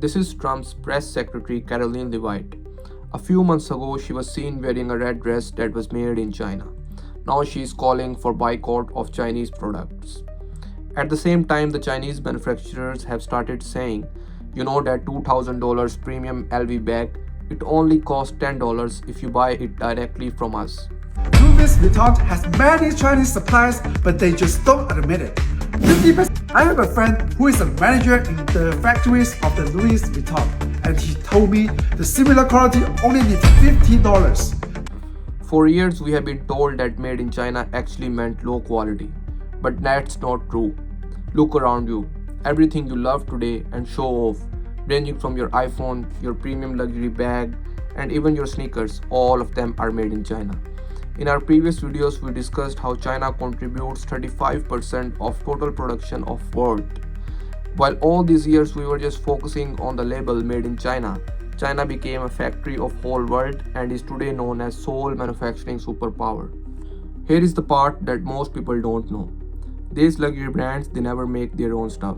This is Trump's press secretary Caroline Levitt. A few months ago, she was seen wearing a red dress that was made in China. Now she is calling for boycott of Chinese products. At the same time, the Chinese manufacturers have started saying, that $2,000 premium LV bag, it only costs $10 if you buy it directly from us. Louis Vuitton has many Chinese suppliers, but they just don't admit it. 50%. I have a friend who is a manager in the factories of the Louis Vuitton, and he told me the similar quality only needs $50. For years, we have been told that made in China actually meant low quality. But that's not true. Look around you. Everything you love today and show off, ranging from your iPhone, your premium luxury bag, and even your sneakers, all of them are made in China. In our previous videos, we discussed how China contributes 35% of total production of world. While all these years we were just focusing on the label made in China, China became a factory of whole world and is today known as sole manufacturing superpower. Here is the part that most people don't know. These luxury brands, they never make their own stuff.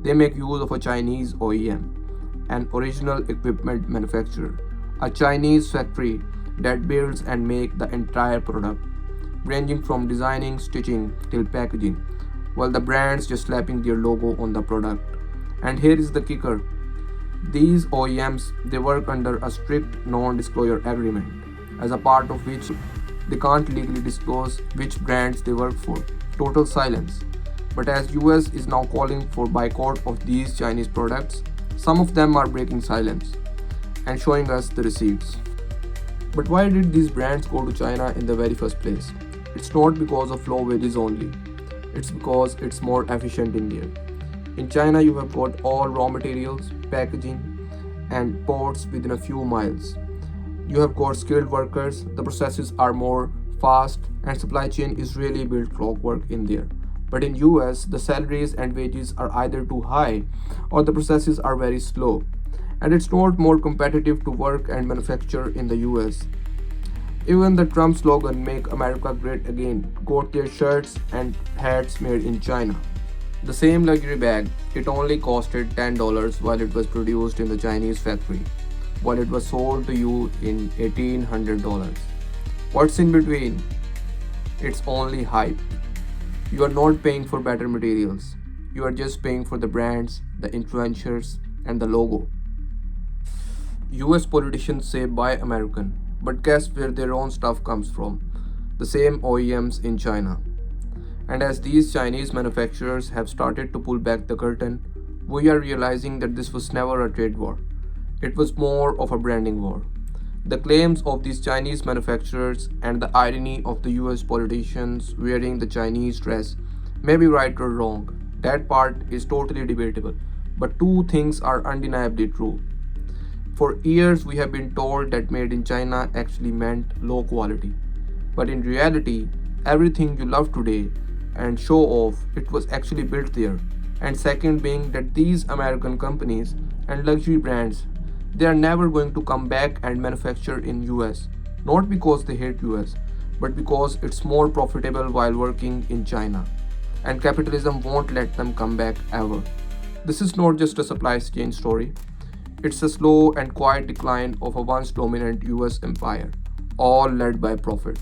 They make use of a Chinese OEM, an original equipment manufacturer, a Chinese factory that builds and makes the entire product, ranging from designing, stitching till packaging, while the brands just slapping their logo on the product. And here is the kicker. These OEMs, they work under a strict non-disclosure agreement, as a part of which they can't legally disclose which brands they work for. Total silence. But as US is now calling for boycott of these Chinese products, some of them are breaking silence and showing us the receipts. But why did these brands go to China in the very first place? It's not because of low wages only. It's because it's more efficient in there. In China, you have got all raw materials, packaging, and ports within a few miles. You have got skilled workers, the processes are more fast, and supply chain is really built clockwork in there. But in US, the salaries and wages are either too high or the processes are very slow. And it's not more competitive to work and manufacture in the US. Even the Trump slogan, Make America Great Again, got their shirts and hats made in China. The same luxury bag, it only costed $10 while it was produced in the Chinese factory, while it was sold to you in $1,800. What's in between? It's only hype. You are not paying for better materials. You are just paying for the brands, the influencers, and the logo. US politicians say buy American, but guess where their own stuff comes from? The same OEMs in China. And as these Chinese manufacturers have started to pull back the curtain, we are realizing that this was never a trade war. It was more of a branding war. The claims of these Chinese manufacturers and the irony of the US politicians wearing the Chinese dress may be right or wrong. That part is totally debatable. But two things are undeniably true. For years, we have been told that made in China actually meant low quality. But in reality, everything you love today and show off, it was actually built there. And second being that these American companies and luxury brands, they are never going to come back and manufacture in US. Not because they hate US, but because it's more profitable while working in China. And capitalism won't let them come back ever. This is not just a supply chain story. It's a slow and quiet decline of a once dominant US empire, all led by profit.